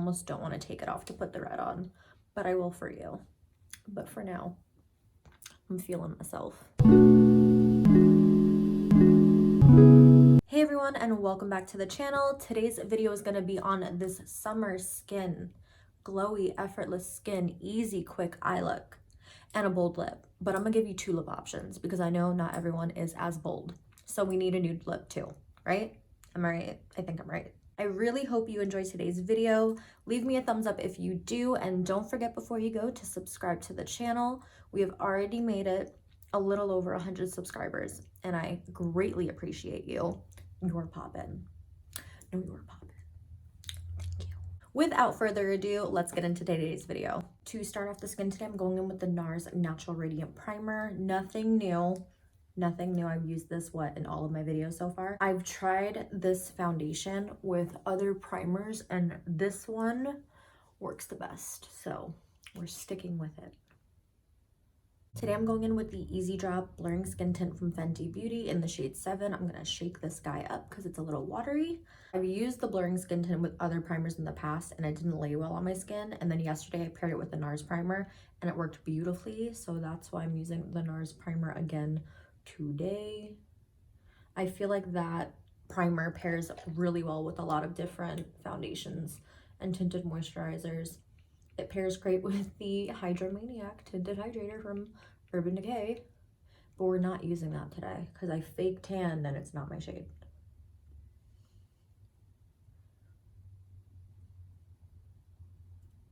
almost don't want to take it off to put the red on, but I will for you. But for now, I'm feeling myself. Hey everyone, and welcome back to the channel. Today's video is going to be on this summer skin. Glowy, effortless skin, easy, quick eye look, and a bold lip. But I'm going to give you 2 lip options because I know not everyone is as bold. So we need a nude lip too, right? Am I right? I think I'm right. I really hope you enjoyed today's video. Leave me a thumbs up if you do, and don't forget before you go to subscribe to the channel. We have already made it a little over 100 subscribers, and I greatly appreciate you. You're poppin'. No, you're poppin'. Thank you. Without further ado, let's get into today's video. To start off the skin today, I'm going in with the NARS Natural Radiant Primer. Nothing new. Nothing new. I've used this, in all of my videos so far. I've tried this foundation with other primers, and this one works the best. So we're sticking with it. Today I'm going in with the Easy Drop Blurring Skin Tint from Fenty Beauty in the shade 7. I'm going to shake this guy up because it's a little watery. I've used the Blurring Skin Tint with other primers in the past and it didn't lay well on my skin. And then yesterday I paired it with the NARS primer and it worked beautifully. So that's why I'm using the NARS primer again today. I feel like that primer pairs really well with a lot of different foundations and tinted moisturizers. It pairs great with the Hydromaniac Tinted Hydrator from Urban Decay, but we're not using that today because I fake tanned and it's not my shade.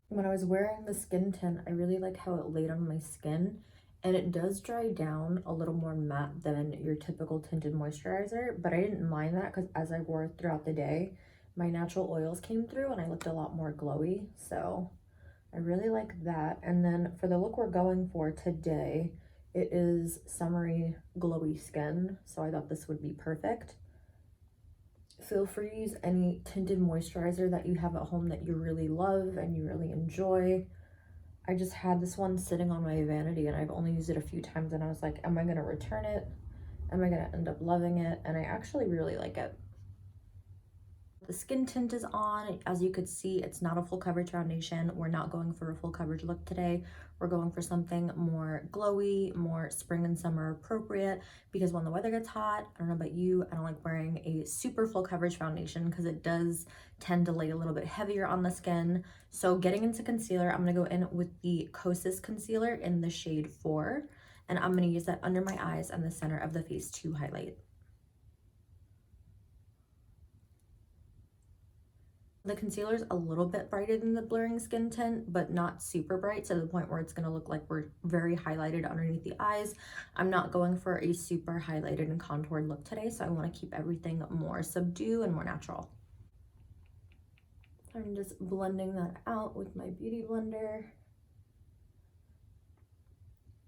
When I was wearing the skin tint, I really like how it laid on my skin, and it does dry down a little more matte than your typical tinted moisturizer, but I didn't mind that because as I wore it throughout the day, my natural oils came through and I looked a lot more glowy, so I really like that. And then for the look we're going for today, it is summery, glowy skin, so I thought this would be perfect. Feel free to use any tinted moisturizer that you have at home that you really love and you really enjoy. I just had this one sitting on my vanity and I've only used it a few times and I was like, am I going to return it? Am I going to end up loving it? And I actually really like it. The skin tint is on. As you could see, it's not a full coverage foundation. We're not going for a full coverage look today. We're going for something more glowy, more spring and summer appropriate, because when the weather gets hot, I don't know about you, I don't like wearing a super full coverage foundation because it does tend to lay a little bit heavier on the skin. So getting into concealer, I'm going to go in with the Kosas concealer in the shade 4, and I'm going to use that under my eyes and the center of the face to highlight. The concealer is a little bit brighter than the blurring skin tint, but not super bright to the point where it's going to look like we're very highlighted underneath the eyes. I'm not going for a super highlighted and contoured look today, so I want to keep everything more subdued and more natural. I'm just blending that out with my beauty blender.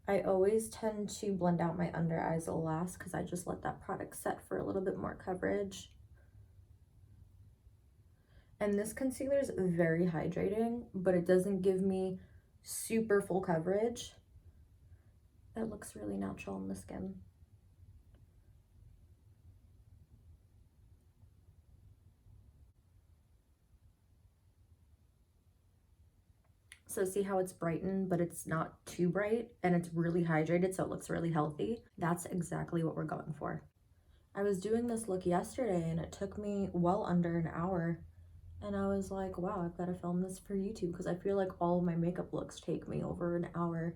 I always tend to blend out my under eyes last because I just let that product set for a little bit more coverage. And this concealer is very hydrating, but it doesn't give me super full coverage. It looks really natural on the skin. So see how it's brightened, but it's not too bright, and it's really hydrated, so it looks really healthy. That's exactly what we're going for. I was doing this look yesterday, and it took me well under an hour. And I was like, wow, I've got to film this for YouTube because I feel like all of my makeup looks take me over an hour,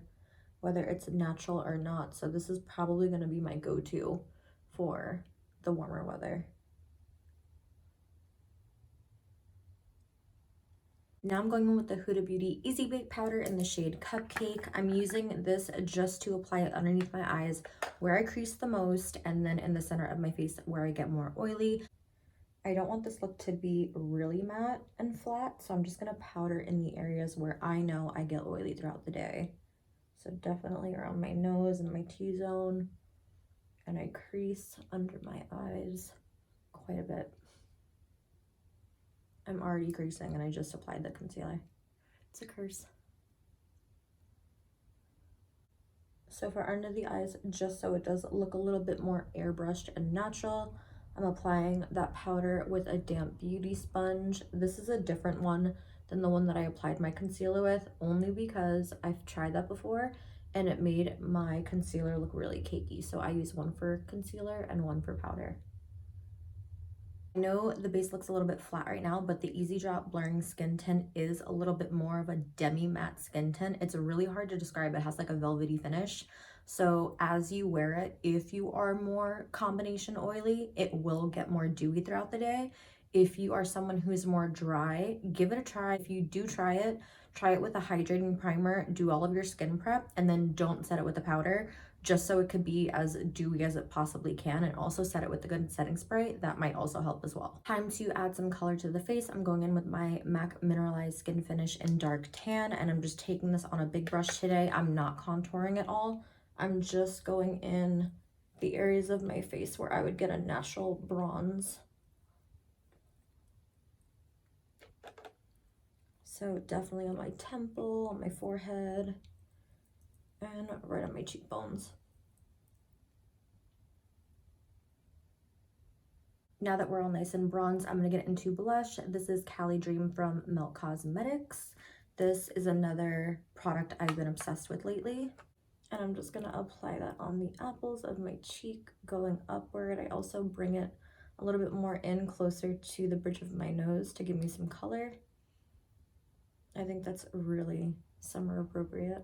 whether it's natural or not. So this is probably going to be my go-to for the warmer weather. Now I'm going in with the Huda Beauty Easy Bake Powder in the shade Cupcake. I'm using this just to apply it underneath my eyes where I crease the most, and then in the center of my face where I get more oily. I don't want this look to be really matte and flat, so I'm just going to powder in the areas where I know I get oily throughout the day. So definitely around my nose and my T-zone, and I crease under my eyes quite a bit. I'm already creasing and I just applied the concealer. It's a curse. So for under the eyes, just so it does look a little bit more airbrushed and natural, I'm applying that powder with a damp beauty sponge. This is a different one than the one that I applied my concealer with, only because I've tried that before and it made my concealer look really cakey. So I use one for concealer and one for powder. I know the base looks a little bit flat right now, but the Easy Drop Blurring Skin Tint is a little bit more of a demi-matte skin tint. It's really hard to describe. It has like a velvety finish. So as you wear it, if you are more combination oily, it will get more dewy throughout the day. If you are someone who's more dry, give it a try. If you do try it with a hydrating primer, do all of your skin prep, and then don't set it with a powder, just so it could be as dewy as it possibly can, and also set it with a good setting spray. That might also help as well. Time to add some color to the face. I'm going in with my MAC Mineralized Skin Finish in Dark Tan, and I'm just taking this on a big brush today. I'm not contouring at all. I'm just going in the areas of my face where I would get a natural bronze. So definitely on my temple, on my forehead, and right on my cheekbones. Now that we're all nice and bronzed, I'm gonna get into blush. This is Cali Dream from Melt Cosmetics. This is another product I've been obsessed with lately. And I'm just gonna apply that on the apples of my cheek going upward. I also bring it a little bit more in closer to the bridge of my nose to give me some color. I think that's really summer appropriate.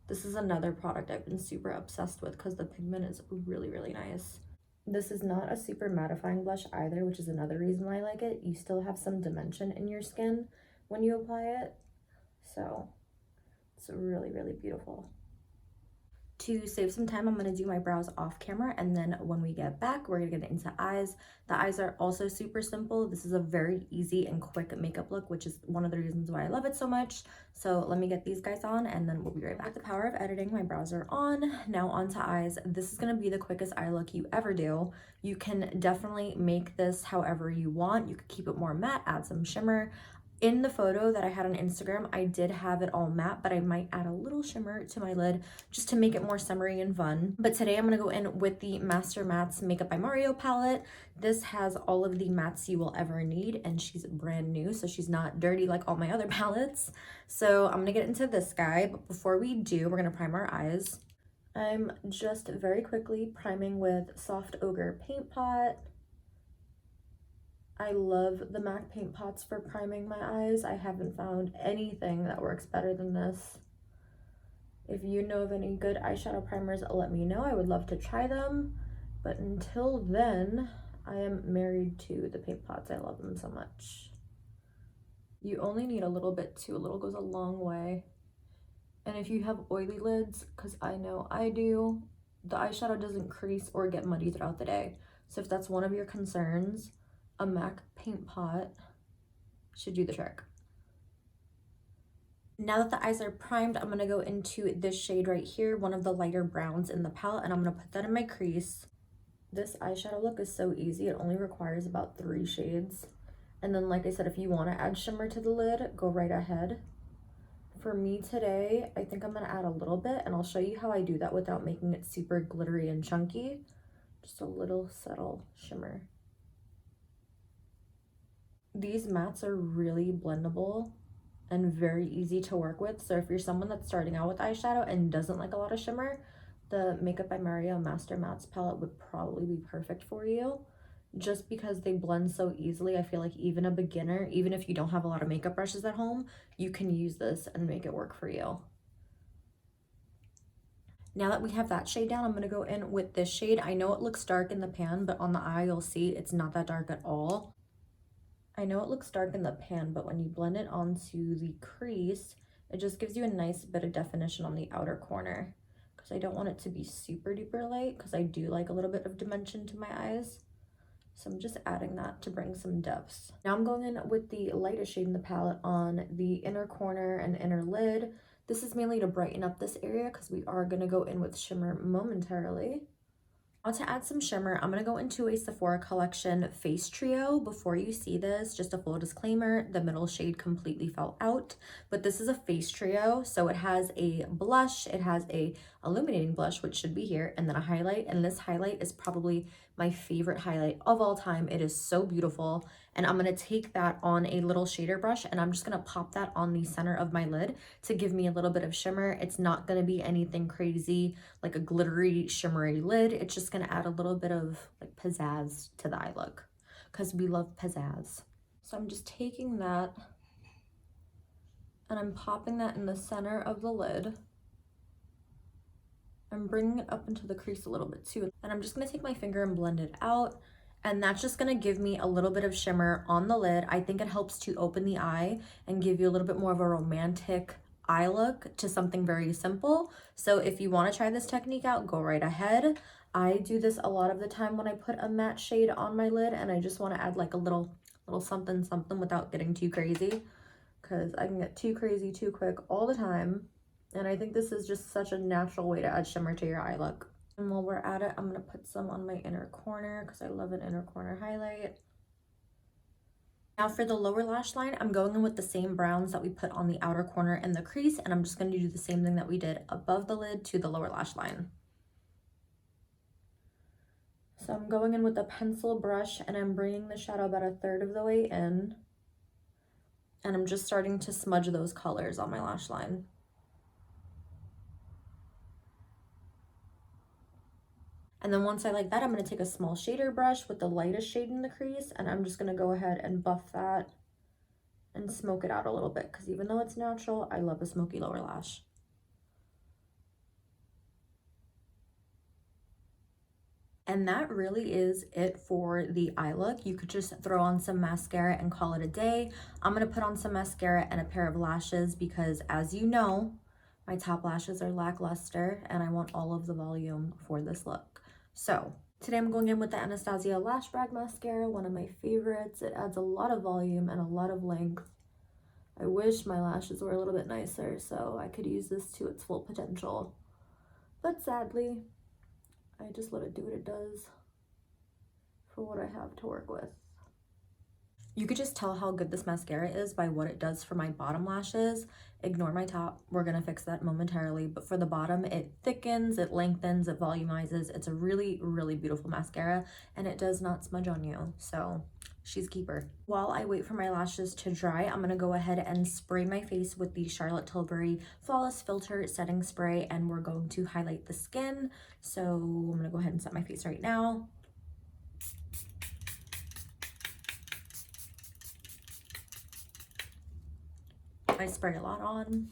This is another product I've been super obsessed with because the pigment is really, really nice. This is not a super mattifying blush either, which is another reason why I like it. You still have some dimension in your skin when you apply it. So it's really, really beautiful. To save some time, I'm going to do my brows off camera, and then when we get back, we're going to get into eyes. The eyes are also super simple. This is a very easy and quick makeup look, which is one of the reasons why I love it so much. So let me get these guys on, and then we'll be right back. With the power of editing, my brows are on. Now on to eyes. This is going to be the quickest eye look you ever do. You can definitely make this however you want. You could keep it more matte, add some shimmer. In the photo that I had on Instagram, I did have it all matte, but I might add a little shimmer to my lid just to make it more summery and fun. But today I'm going to go in with the Master Mattes Makeup by Mario palette. This has all of the mattes you will ever need, and she's brand new, so she's not dirty like all my other palettes. So I'm going to get into this guy, but before we do, we're going to prime our eyes. I'm just very quickly priming with Soft Ogre Paint Pot. I love the MAC paint pots for priming my eyes. I haven't found anything that works better than this. If you know of any good eyeshadow primers, let me know. I would love to try them. But until then, I am married to the paint pots. I love them so much. You only need a little bit too. A little goes a long way. And if you have oily lids, because I know I do, the eyeshadow doesn't crease or get muddy throughout the day. So if that's one of your concerns, a MAC paint pot should do the trick. Now that the eyes are primed, I'm going to go into this shade right here, one of the lighter browns in the palette, and I'm going to put that in my crease. This eyeshadow look is so easy. It only requires about 3 shades. And then, like I said, if you want to add shimmer to the lid, go right ahead. For me today, I think I'm going to add a little bit, and I'll show you how I do that without making it super glittery and chunky. Just a little subtle shimmer. These mattes are really blendable and very easy to work with. So if you're someone that's starting out with eyeshadow and doesn't like a lot of shimmer, the Makeup by Mario Master Mattes palette would probably be perfect for you. Just because they blend so easily, I feel like even a beginner, even if you don't have a lot of makeup brushes at home, you can use this and make it work for you. Now that we have that shade down, I'm going to go in with this shade. I know it looks dark in the pan, but on the eye you'll see it's not that dark at all. I know it looks dark in the pan, but when you blend it onto the crease, it just gives you a nice bit of definition on the outer corner. Because I don't want it to be super duper light, because I do like a little bit of dimension to my eyes. So I'm just adding that to bring some depth. Now I'm going in with the lightest shade in the palette on the inner corner and inner lid. This is mainly to brighten up this area because we are going to go in with shimmer momentarily. Now to add some shimmer, I'm going to go into a Sephora Collection Face Trio. Before you see this, just a full disclaimer, the middle shade completely fell out, but this is a face trio. So it has a blush, it has a illuminating blush, which should be here, and then a highlight. And this highlight is probably my favorite highlight of all time. It is so beautiful. And I'm going to take that on a little shader brush and I'm just going to pop that on the center of my lid to give me a little bit of shimmer. It's not going to be anything crazy like a glittery, shimmery lid. It's just going to add a little bit of like pizzazz to the eye look because we love pizzazz. So I'm just taking that and I'm popping that in the center of the lid. I'm bringing it up into the crease a little bit too. And I'm just gonna take my finger and blend it out. And that's just gonna give me a little bit of shimmer on the lid. I think it helps to open the eye and give you a little bit more of a romantic eye look to something very simple. So if you wanna try this technique out, go right ahead. I do this a lot of the time when I put a matte shade on my lid and I just wanna add like a little something without getting too crazy, because I can get too crazy too quick all the time. And I think this is just such a natural way to add shimmer to your eye look. And while we're at it, I'm gonna put some on my inner corner because I love an inner corner highlight. Now for the lower lash line, I'm going in with the same browns that we put on the outer corner and the crease, and I'm just gonna do the same thing that we did above the lid to the lower lash line. So I'm going in with a pencil brush and I'm bringing the shadow about 1/3 of the way in. And I'm just starting to smudge those colors on my lash line. And then once I like that, I'm going to take a small shader brush with the lightest shade in the crease, and I'm just going to go ahead and buff that and smoke it out a little bit, because even though it's natural, I love a smoky lower lash. And that really is it for the eye look. You could just throw on some mascara and call it a day. I'm going to put on some mascara and a pair of lashes because, as you know, my top lashes are lackluster and I want all of the volume for this look. So today I'm going in with the Anastasia Lash Brag Mascara, one of my favorites. It adds a lot of volume and a lot of length. I wish my lashes were a little bit nicer so I could use this to its full potential. But sadly, I just let it do what it does for what I have to work with. You could just tell how good this mascara is by what it does for my bottom lashes. Ignore my top, we're gonna fix that momentarily, but for the bottom, it thickens, it lengthens, it volumizes. It's a really, really beautiful mascara and it does not smudge on you, so she's a keeper. While I wait for my lashes to dry, I'm gonna go ahead and spray my face with the Charlotte Tilbury Flawless Filter Setting Spray, and we're going to highlight the skin. So I'm gonna go ahead and set my face right now. I spray a lot on.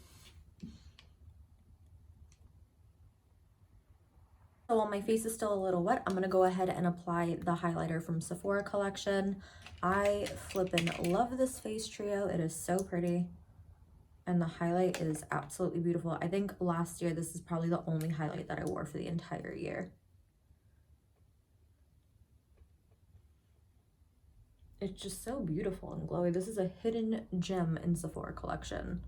So while my face is still a little wet, I'm gonna go ahead and apply the highlighter from Sephora collection. I flippin' love this face trio. It is so pretty. And the highlight is absolutely beautiful. I think last year, this is probably the only highlight that I wore for the entire year. It's just so beautiful and glowy. This is a hidden gem in Sephora collection.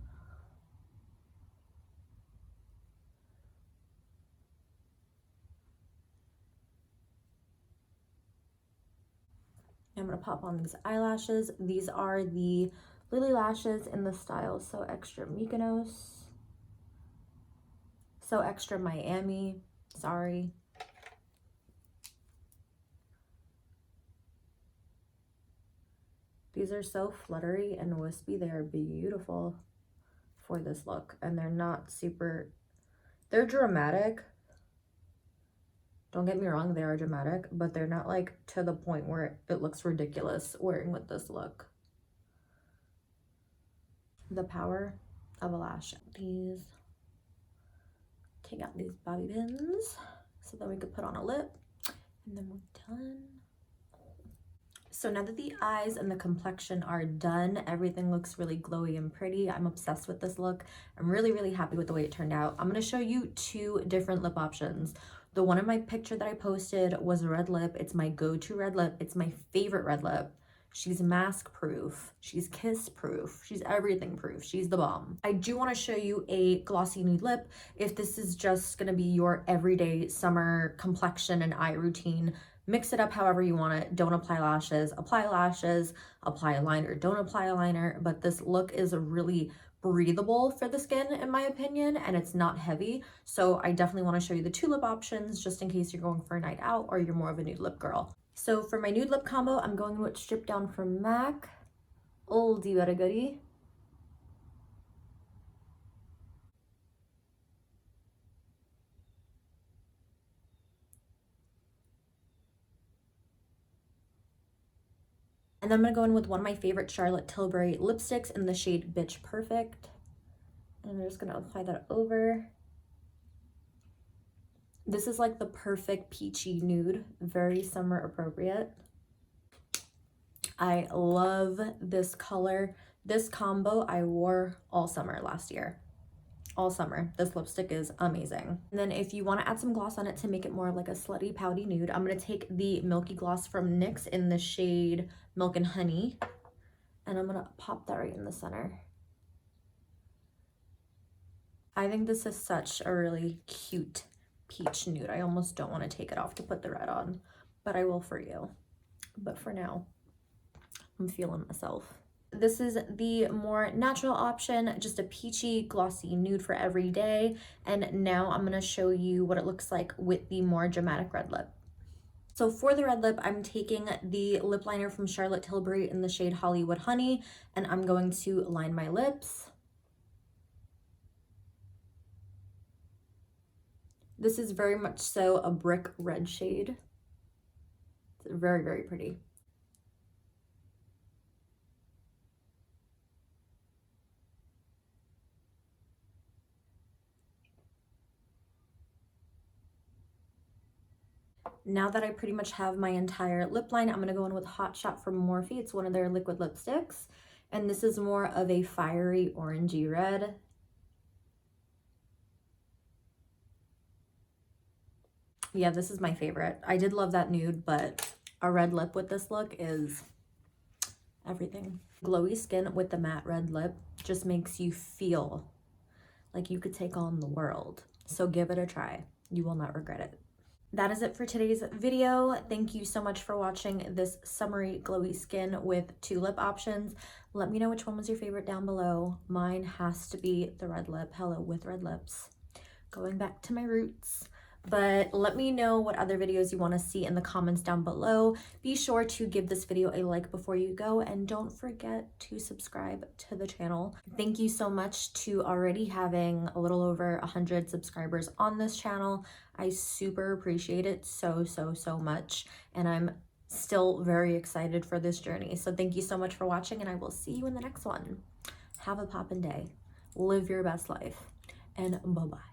I'm gonna pop on these eyelashes. These are the Lily lashes in the style So Extra Mykonos. So Extra Miami, sorry. These are so fluttery and wispy. They are beautiful for this look, and they're not super, they're dramatic. Don't get me wrong, they are dramatic, but they're not like to the point where it looks ridiculous wearing with this look. The power of a lash. These, take out these bobby pins so that we could put on a lip, and then we're done. So now that the eyes and the complexion are done, everything looks really glowy and pretty. I'm obsessed with this look. I'm really, really happy with the way it turned out. I'm gonna show you 2 different lip options. The one in my picture that I posted was a red lip. It's my go-to red lip. It's my favorite red lip. She's mask proof, she's kiss proof, she's everything proof, she's the bomb. I do want to show you a glossy nude lip. If this is just going to be your everyday summer complexion and eye routine, Mix it up however you want it. Don't apply lashes, apply a liner, don't apply a liner. But this look is really breathable for the skin, in my opinion, and it's not heavy. So I definitely want to show you the 2 lip options just in case you're going for a night out or you're more of a nude lip girl. So for my nude lip combo, I'm going with Strip Down from MAC. Oldie but a goodie. And then I'm going to go in with one of my favorite Charlotte Tilbury lipsticks in the shade Bitch Perfect. And I'm just going to apply that over. This is like the perfect peachy nude, very summer appropriate. I love this color. This combo I wore all summer last year. All summer. This lipstick is amazing. And then if you want to add some gloss on it to make it more of like a slutty pouty nude, I'm going to take the Milky Gloss from NYX in the shade Milk and Honey, and I'm going to pop that right in the center. I think this is such a really cute peach nude. I almost don't want to take it off to put the red on, but I will for you. But for now, I'm feeling myself. This is the more natural option, just a peachy glossy nude for every day. And now I'm going to show you what it looks like with the more dramatic red lip. So for the red lip, I'm taking the lip liner from Charlotte Tilbury in the shade Hollywood Honey, and I'm going to line my lips. This is very much so a brick red shade. It's very, very pretty. Now that I pretty much have my entire lip line, I'm going to go in with Hot Shot from Morphe. It's one of their liquid lipsticks. And this is more of a fiery orangey red. Yeah, this is my favorite. I did love that nude, but a red lip with this look is everything. Glowy skin with the matte red lip just makes you feel like you could take on the world. So give it a try. You will not regret it. That is it for today's video. Thank you so much for watching this summery glowy skin with 2 lip options. Let me know which one was your favorite down below. Mine has to be the red lip. Hello, Withredliips. Going back to my roots. But let me know what other videos you want to see in the comments down below. Be sure to give this video a like before you go, and don't forget to subscribe to the channel. Thank you so much to already having a little over 100 subscribers on this channel. I super appreciate it so much, and I'm still very excited for this journey. So thank you so much for watching, and I will see you in the next one. Have a poppin' day. Live your best life, and bye-bye.